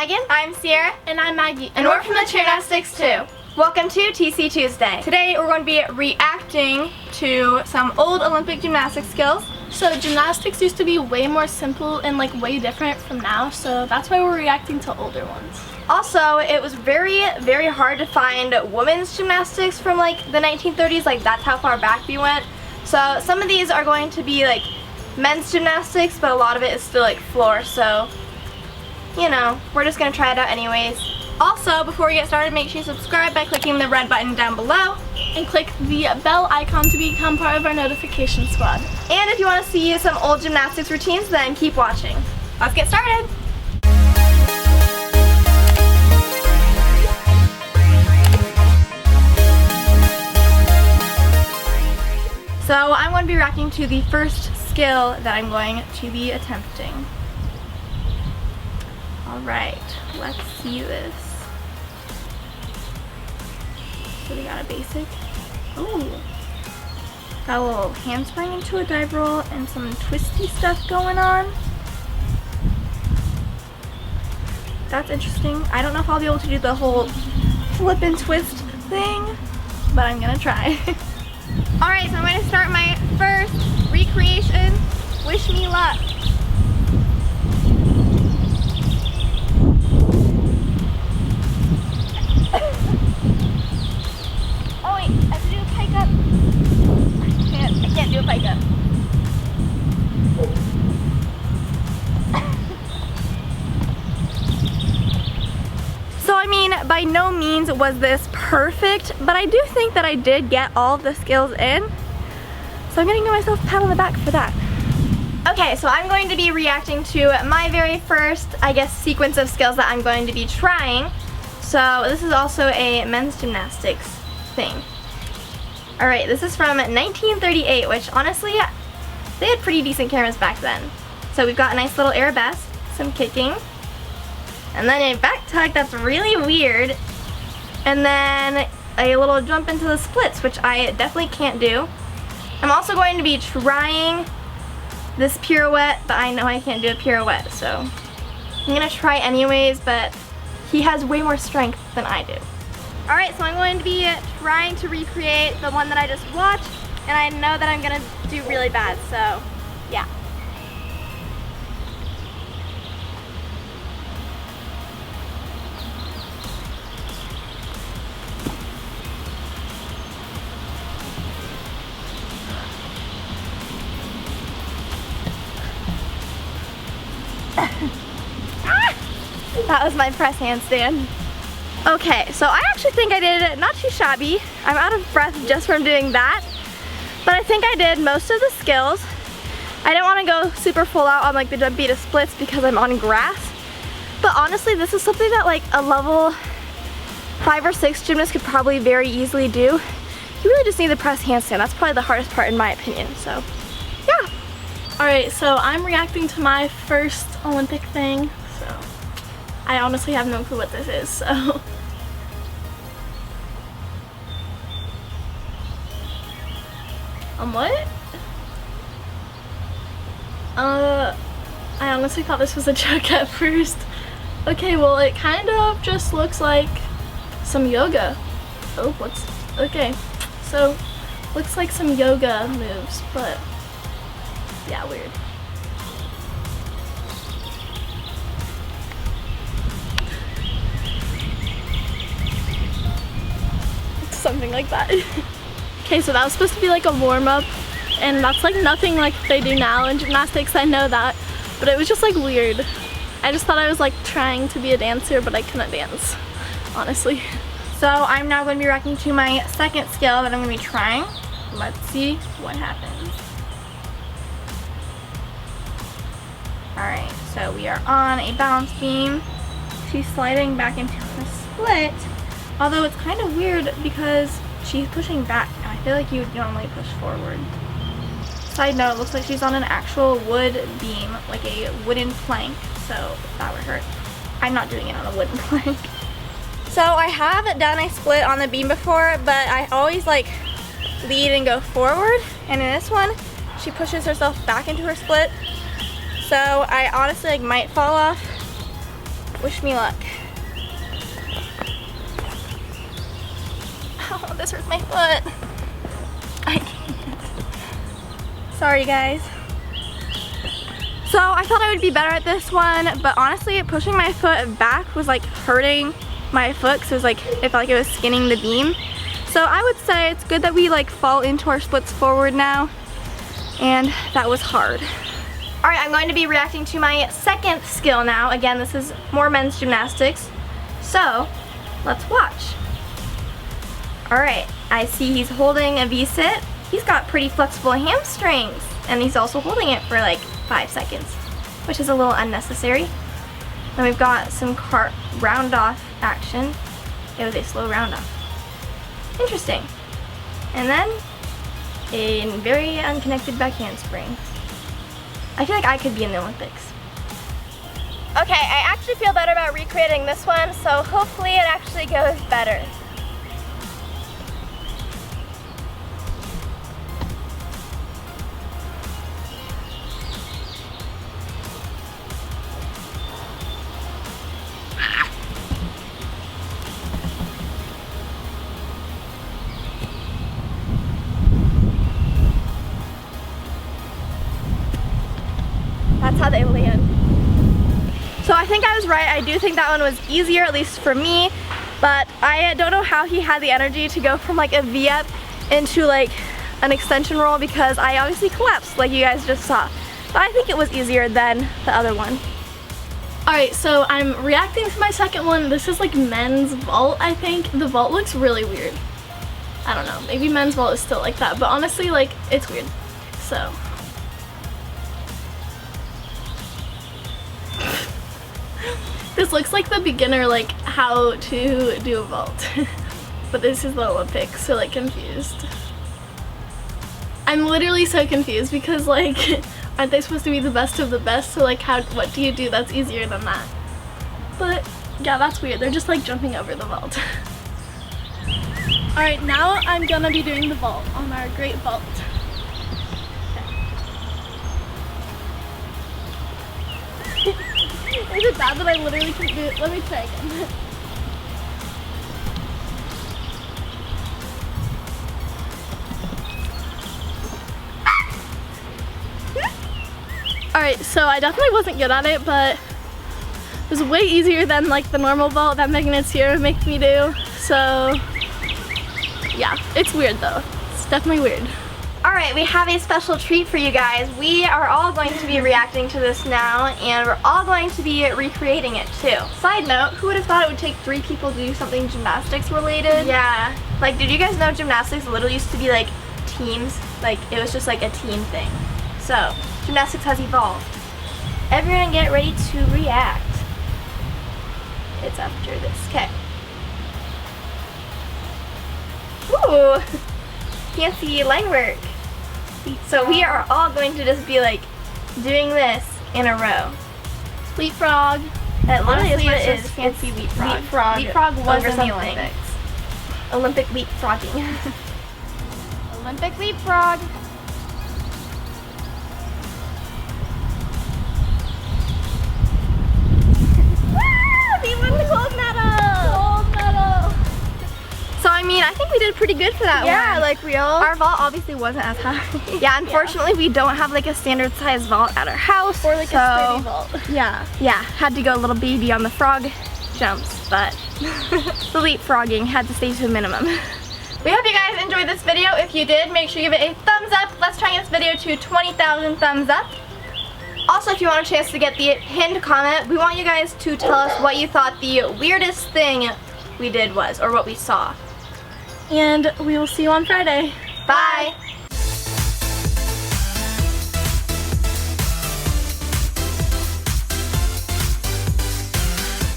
Megan. I'm Sierra. And I'm Maggie. And we're from the Gymnastics too. Welcome to TC Tuesday. Today we're going to be reacting to some old Olympic gymnastics skills. So gymnastics used to be way more simple and like way different from now, so that's why we're reacting to older ones. Also, it was very, very hard to find women's gymnastics from like the 1930s, like that's how far back we went. So some of these are going to be like men's gymnastics, but a lot of it is still like floor, so you know, we're just gonna try it out anyways. Also, before we get started, make sure you subscribe by clicking the red button down below and click the bell icon to become part of our notification squad. And if you want to see some old gymnastics routines, then keep watching. Let's get started. So I'm going to be reacting to the first skill that I'm going to be attempting. Alright, let's see this. So we got a basic. Ooh. Got a little handspring into a dive roll and some twisty stuff going on. That's interesting. I don't know if I'll be able to do the whole flip and twist thing, but I'm gonna try. Alright, so I'm gonna start my first recreation. Wish me luck. Oh wait, I have to do a pike up. I can't do a pike up. So I mean, by no means was this perfect, but I do think that I did get all of the skills in. So I'm gonna give myself a pat on the back for that. Okay, so I'm going to be reacting to my very first, I guess, sequence of skills that I'm going to be trying. So this is also a men's gymnastics thing. Alright, this is from 1938, which honestly, they had pretty decent cameras back then. So we've got a nice little arabesque, some kicking, and then a back tug that's really weird, and then a little jump into the splits, which I definitely can't do. I'm also going to be trying this pirouette, but I know I can't do a pirouette, so I'm gonna try anyways, but he has way more strength than I do. Alright, so I'm going to be trying to recreate the one that I just watched, and I know that I'm gonna do really bad, so yeah. That was my press handstand. Okay, so I actually think I did not too shabby. I'm out of breath just from doing that, but I think I did most of the skills. I didn't want to go super full out on like the jump beat of splits because I'm on grass, but honestly this is something that like a level 5 or 6 gymnast could probably very easily do. You really just need the press handstand. That's probably the hardest part in my opinion, so yeah. Alright, so I'm reacting to my first Olympic thing, so I honestly have no clue what this is, so. What? I honestly thought this was a joke at first. Okay, well it kind of just looks like some yoga. Oh, okay. So, looks like some yoga moves, but yeah, weird. Something like that. Okay, so that was supposed to be like a warm-up, and that's like nothing like they do now in gymnastics, I know that, but it was just like weird. I just thought I was like trying to be a dancer, but I couldn't dance, honestly. So I'm now going to be reacting to my second skill that I'm going to be trying. Let's see what happens. Alright, so we are on a balance beam. She's sliding back into a split, although it's kind of weird because she's pushing back, and I feel like you would normally push forward. Side note, it looks like she's on an actual wood beam, like a wooden plank, so that would hurt. I'm not doing it on a wooden plank. So I have done a split on the beam before, but I always like lead and go forward, and in this one, she pushes herself back into her split. So I honestly like might fall off Wish me luck. Oh, this hurts my foot. I can't. Sorry, guys. So I thought I would be better at this one, but honestly, pushing my foot back was like hurting my foot because it was like, it felt like it was skinning the beam. So I would say it's good that we like fall into our splits forward now, and that was hard. All right, I'm going to be reacting to my second skill now. Again, this is more men's gymnastics. So let's watch. All right, I see he's holding a V-sit. He's got pretty flexible hamstrings, and he's also holding it for like 5 seconds, which is a little unnecessary. Then we've got some round off action. It was a slow round off. Interesting. And then a very unconnected back handspring. I feel like I could be in the Olympics. Okay, I actually feel better about recreating this one, so hopefully it actually goes better. That's how they land. So I think I was right. I do think that one was easier, at least for me, but I don't know how he had the energy to go from like a V-up into like an extension roll, because I obviously collapsed like you guys just saw. But I think it was easier than the other one. Alright, so I'm reacting to my second one. This is like men's vault, I think. The vault looks really weird. I don't know, maybe men's vault is still like that, but honestly, like, it's weird. So. This looks like the beginner, like, how to do a vault. But this is the Olympics, so like confused. I'm literally so confused because like, aren't they supposed to be the best of the best? So like, what do you do that's easier than that? But yeah, that's weird. They're just like jumping over the vault. Alright, now I'm gonna be doing the vault on our great vault. Is it bad that I literally can't do it? Let me try again. Alright, so I definitely wasn't good at it, but it was way easier than like the normal vault that magnets here make me do. So yeah, it's weird though. It's definitely weird. Alright, we have a special treat for you guys. We are all going to be reacting to this now, and we're all going to be recreating it too. Side note, who would have thought it would take 3 people to do something gymnastics related? Yeah. Like, did you guys know gymnastics literally used to be like teams? Like, it was just like a team thing. So, gymnastics has evolved. Everyone get ready to react. It's after this. Okay. Ooh! Fancy line work. So we are all going to just be like doing this in a row. Leapfrog. That literally Honestly, is fancy leapfrog. Leapfrog was in the something. Olympics. Olympic leapfrogging. Olympic leapfrog. We won the gold medal! Gold medal! So I mean, I think we did pretty good for that one. Yeah, like real. Our vault obviously wasn't as high. Yeah, unfortunately we don't have like a standard size vault at our house. Or like so, a sturdy vault. Yeah, had to go a little baby on the frog jumps, but the leapfrogging had to stay to a minimum. We hope you guys enjoyed this video. If you did, make sure you give it a thumbs up. Let's try and get this video to 20,000 thumbs up. Also, if you want a chance to get the pinned comment, we want you guys to tell us what you thought the weirdest thing we did was, or what we saw. And we will see you on Friday. Bye.